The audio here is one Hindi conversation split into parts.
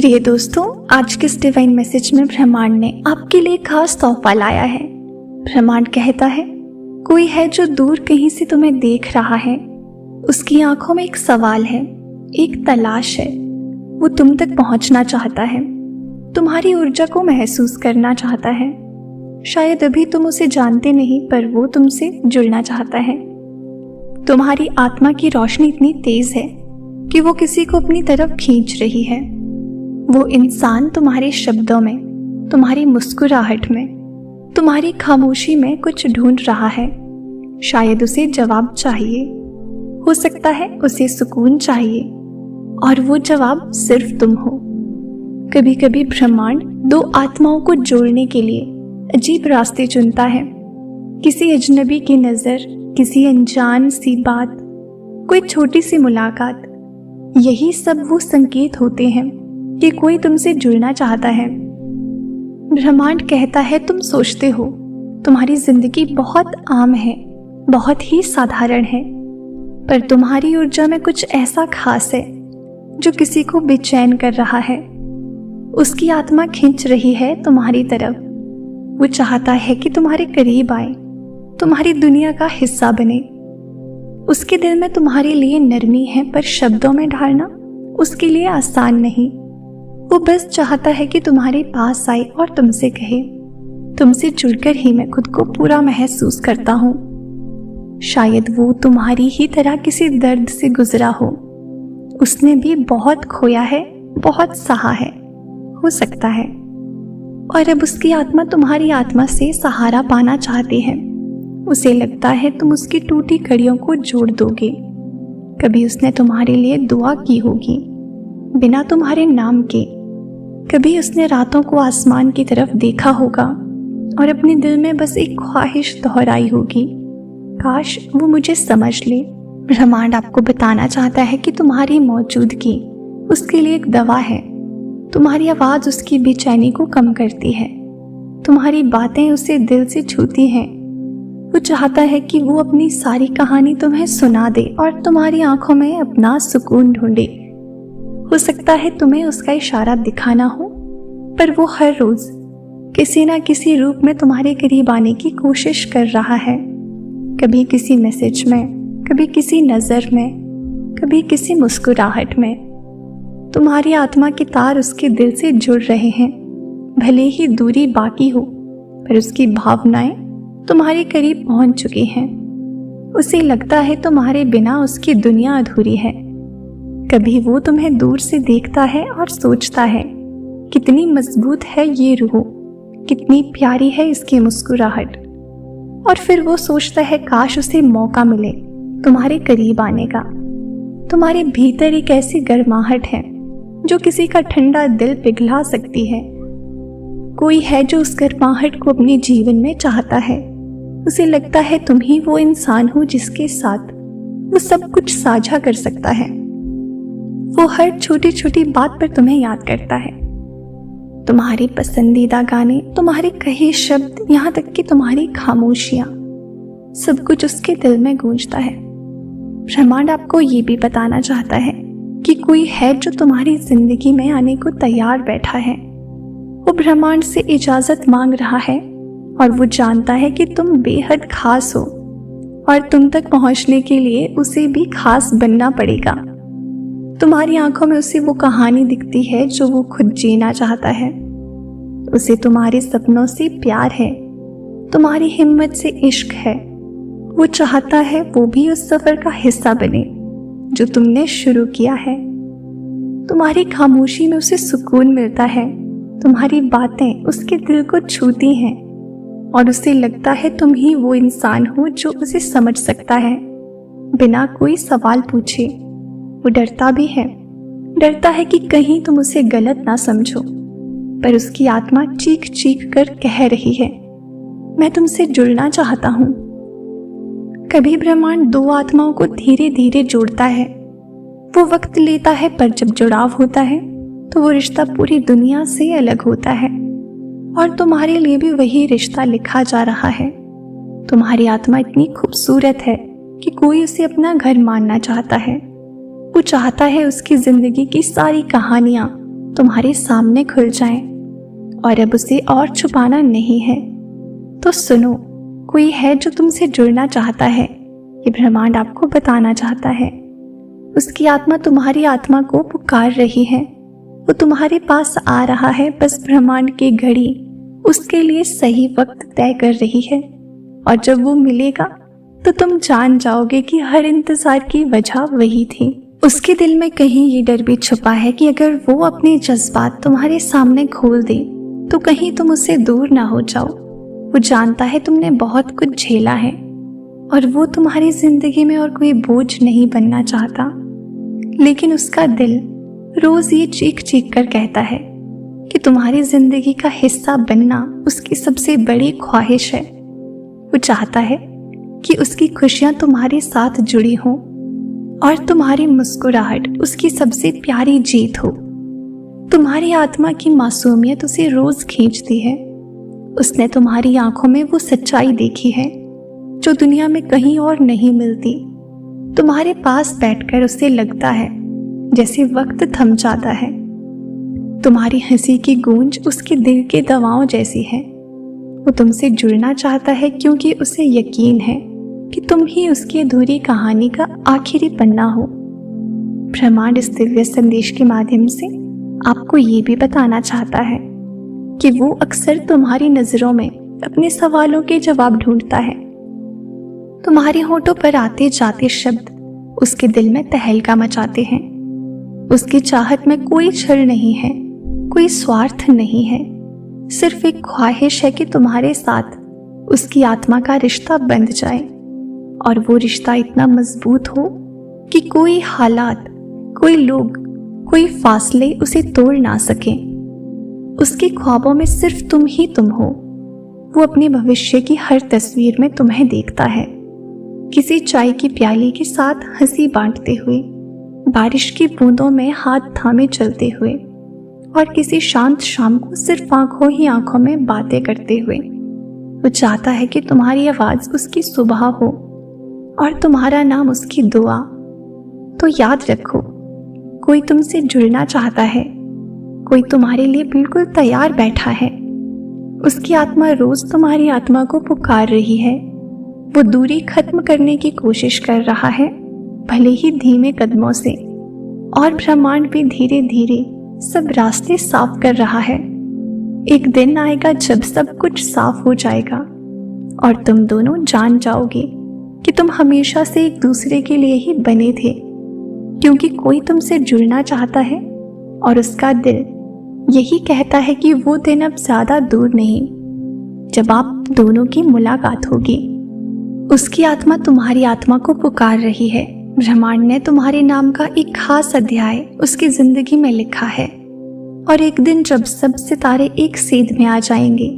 प्रिय दोस्तों, आज के इस डिवाइन मैसेज में ब्रह्मांड ने आपके लिए खास तोहफा लाया है। ब्रह्मांड कहता है, कोई है जो दूर कहीं से तुम्हें देख रहा है। उसकी आंखों में एक सवाल है, एक तलाश है। वो तुम तक पहुंचना चाहता है, तुम्हारी ऊर्जा को महसूस करना चाहता है। शायद अभी तुम उसे जानते नहीं, पर वो तुमसे जुड़ना चाहता है। तुम्हारी आत्मा की रोशनी इतनी तेज है कि वो किसी को अपनी तरफ खींच रही है। वो इंसान तुम्हारे शब्दों में, तुम्हारी मुस्कुराहट में, तुम्हारी खामोशी में कुछ ढूंढ रहा है। शायद उसे जवाब चाहिए, हो सकता है उसे सुकून चाहिए, और वो जवाब सिर्फ तुम हो। कभी कभी ब्रह्मांड दो आत्माओं को जोड़ने के लिए अजीब रास्ते चुनता है। किसी अजनबी की नजर, किसी अनजान सी बात, कोई छोटी सी मुलाकात, यही सब वो संकेत होते हैं कि कोई तुमसे जुड़ना चाहता है। ब्रह्मांड कहता है, तुम सोचते हो तुम्हारी जिंदगी बहुत आम है, बहुत ही साधारण है, पर तुम्हारी ऊर्जा में कुछ ऐसा खास है जो किसी को बेचैन कर रहा है। उसकी आत्मा खींच रही है तुम्हारी तरफ। वो चाहता है कि तुम्हारे करीब आए, तुम्हारी दुनिया का हिस्सा बने। उसके दिल में तुम्हारे लिए नरमी है, पर शब्दों में ढालना उसके लिए आसान नहीं। वो बस चाहता है कि तुम्हारे पास आए और तुमसे कहे, तुमसे जुड़कर ही मैं खुद को पूरा महसूस करता हूँ। शायद वो तुम्हारी ही तरह किसी दर्द से गुजरा हो। उसने भी बहुत खोया है, बहुत सहा है, हो सकता है। और अब उसकी आत्मा तुम्हारी आत्मा से सहारा पाना चाहती है। उसे लगता है तुम उसकी टूटी कड़ियों को जोड़ दोगे। कभी उसने तुम्हारे लिए दुआ की होगी, बिना तुम्हारे नाम के। कभी उसने रातों को आसमान की तरफ देखा होगा और अपने दिल में बस एक ख्वाहिश दोहराई होगी, काश वो मुझे समझ ले। ब्रह्मांड आपको बताना चाहता है कि तुम्हारी मौजूदगी उसके लिए एक दवा है। तुम्हारी आवाज़ उसकी बेचैनी को कम करती है, तुम्हारी बातें उसे दिल से छूती हैं। वो चाहता है कि वो अपनी सारी कहानी तुम्हें सुना दे और तुम्हारी आंखों में अपना सुकून ढूंढे। हो सकता है तुम्हें उसका इशारा दिखाना हो, पर वो हर रोज किसी ना किसी रूप में तुम्हारे करीब आने की कोशिश कर रहा है। कभी किसी मैसेज में, कभी किसी नज़र में, कभी किसी मुस्कुराहट में। तुम्हारी आत्मा के तार उसके दिल से जुड़ रहे हैं। भले ही दूरी बाकी हो, पर उसकी भावनाएं तुम्हारे करीब पहुंच चुकी हैं। उसे लगता है तुम्हारे बिना उसकी दुनिया अधूरी है। कभी वो तुम्हें दूर से देखता है और सोचता है, कितनी मजबूत है ये रूह, कितनी प्यारी है इसकी मुस्कुराहट। और फिर वो सोचता है, काश उसे मौका मिले तुम्हारे करीब आने का। तुम्हारे भीतर एक ऐसी गर्माहट है जो किसी का ठंडा दिल पिघला सकती है। कोई है जो उस गर्माहट को अपने जीवन में चाहता है। उसे लगता है तुम ही वो इंसान हो जिसके साथ वो सब कुछ साझा कर सकता है। वो हर छोटी छोटी बात पर तुम्हें याद करता है। तुम्हारी पसंदीदा गाने, तुम्हारे कहे शब्द, यहाँ तक कि तुम्हारी खामोशियां, सब कुछ उसके दिल में गूंजता है। ब्रह्मांड आपको ये भी बताना चाहता है कि कोई है जो तुम्हारी जिंदगी में आने को तैयार बैठा है। वो ब्रह्मांड से इजाजत मांग रहा है और वो जानता है कि तुम बेहद खास हो और तुम तक पहुंचने के लिए उसे भी खास बनना पड़ेगा। तुम्हारी आंखों में उसे वो कहानी दिखती है जो वो खुद जीना चाहता है। उसे तुम्हारे सपनों से प्यार है, तुम्हारी हिम्मत से इश्क है। वो चाहता है वो भी उस सफर का हिस्सा बने जो तुमने शुरू किया है। तुम्हारी खामोशी में उसे सुकून मिलता है। तुम्हारी बातें उसके दिल को छूती हैं और उसे लगता है तुम ही वो इंसान हो जो उसे समझ सकता है बिना कोई सवाल पूछे। वो डरता भी है, डरता है कि कहीं तुम उसे गलत ना समझो, पर उसकी आत्मा चीख चीख कर कह रही है, मैं तुमसे जुड़ना चाहता हूँ। कभी ब्रह्मांड दो आत्माओं को धीरे धीरे जोड़ता है। वो वक्त लेता है, पर जब जुड़ाव होता है तो वो रिश्ता पूरी दुनिया से अलग होता है। और तुम्हारे लिए भी वही रिश्ता लिखा जा रहा है। तुम्हारी आत्मा इतनी खूबसूरत है कि कोई उसे अपना घर मानना चाहता है। वो चाहता है उसकी जिंदगी की सारी कहानियां तुम्हारे सामने खुल जाएं और अब उसे और छुपाना नहीं है। तो सुनो, कोई है जो तुमसे जुड़ना चाहता है, ये ब्रह्मांड आपको बताना चाहता है। उसकी आत्मा तुम्हारी आत्मा को पुकार रही है, वो तुम्हारे पास आ रहा है। बस ब्रह्मांड की घड़ी उसके लिए सही वक्त तय कर रही है, और जब वो मिलेगा तो तुम जान जाओगे कि हर इंतजार की वजह वही थी। उसके दिल में कहीं ये डर भी छुपा है कि अगर वो अपने जज्बात तुम्हारे सामने खोल दे तो कहीं तुम उससे दूर ना हो जाओ। वो जानता है तुमने बहुत कुछ झेला है, और वो तुम्हारी जिंदगी में और कोई बोझ नहीं बनना चाहता। लेकिन उसका दिल रोज ये चीख चीख कर कहता है कि तुम्हारी जिंदगी का हिस्सा बनना उसकी सबसे बड़ी ख्वाहिश है। वो चाहता है कि उसकी खुशियां तुम्हारे साथ जुड़ी हों और तुम्हारी मुस्कुराहट उसकी सबसे प्यारी जीत हो। तुम्हारी आत्मा की मासूमियत उसे रोज खींचती है। उसने तुम्हारी आंखों में वो सच्चाई देखी है जो दुनिया में कहीं और नहीं मिलती। तुम्हारे पास बैठकर उसे लगता है जैसे वक्त थम जाता है। तुम्हारी हंसी की गूंज उसके दिल के दवाओं जैसी है। वो तुमसे जुड़ना चाहता है क्योंकि उसे यकीन है कि तुम ही उसकी अधूरी कहानी का आखिरी पन्ना हो। ब्रह्मांड इस दिव्य संदेश के माध्यम से आपको ये भी बताना चाहता है कि वो अक्सर तुम्हारी नजरों में अपने सवालों के जवाब ढूंढता है। तुम्हारे होठों पर आते जाते शब्द उसके दिल में तहलका मचाते हैं। उसकी चाहत में कोई छल नहीं है, कोई स्वार्थ नहीं है, सिर्फ एक ख्वाहिश है कि तुम्हारे साथ उसकी आत्मा का रिश्ता बंध जाए, और वो रिश्ता इतना मजबूत हो कि कोई हालात, कोई लोग, कोई फासले उसे तोड़ ना सके। उसके ख्वाबों में सिर्फ तुम ही तुम हो। वो अपने भविष्य की हर तस्वीर में तुम्हें देखता है, किसी चाय की प्याली के साथ हंसी बांटते हुए, बारिश की बूंदों में हाथ थामे चलते हुए, और किसी शांत शाम को सिर्फ आंखों ही आंखों में बातें करते हुए। वो चाहता है कि तुम्हारी आवाज उसकी सुबह हो और तुम्हारा नाम उसकी दुआ। तो याद रखो, कोई तुमसे जुड़ना चाहता है, कोई तुम्हारे लिए बिल्कुल तैयार बैठा है। उसकी आत्मा रोज तुम्हारी आत्मा को पुकार रही है। वो दूरी खत्म करने की कोशिश कर रहा है, भले ही धीमे कदमों से, और ब्रह्मांड भी धीरे धीरे सब रास्ते साफ कर रहा है। एक दिन आएगा जब सब कुछ साफ हो जाएगा और तुम दोनों जान जाओगे कि तुम हमेशा से एक दूसरे के लिए ही बने थे, क्योंकि कोई तुमसे जुड़ना चाहता है और उसका दिल यही कहता है कि वो दिन अब ज्यादा दूर नहीं जब आप दोनों की मुलाकात होगी। उसकी आत्मा तुम्हारी आत्मा को पुकार रही है। ब्रह्मांड ने तुम्हारे नाम का एक खास अध्याय उसकी जिंदगी में लिखा है, और एक दिन जब सब सितारे एक सेध में आ जाएंगे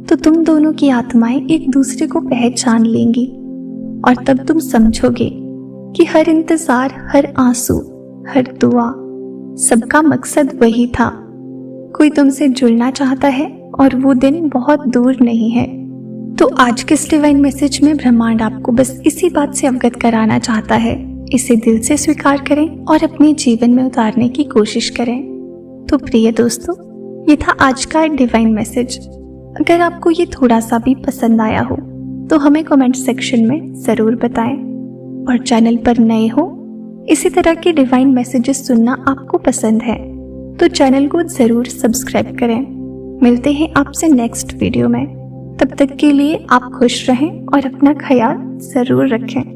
तो तुम दोनों की आत्माएं एक दूसरे को पहचान लेंगी, और तब तुम समझोगे कि हर इंतजार, हर आंसू, हर दुआ, सबका मकसद वही था। कोई तुमसे जुड़ना चाहता है और वो दिन बहुत दूर नहीं है। तो आज के इस डिवाइन मैसेज में ब्रह्मांड आपको बस इसी बात से अवगत कराना चाहता है। इसे दिल से स्वीकार करें और अपने जीवन में उतारने की कोशिश करें। तो प्रिय दोस्तों, ये था आज का डिवाइन मैसेज। अगर आपको ये थोड़ा सा भी पसंद आया हो तो हमें कमेंट सेक्शन में जरूर बताएं, और चैनल पर नए हो, इसी तरह के डिवाइन मैसेजेस सुनना आपको पसंद है तो चैनल को जरूर सब्सक्राइब करें। मिलते हैं आपसे नेक्स्ट वीडियो में। तब तक के लिए आप खुश रहें और अपना ख्याल जरूर रखें।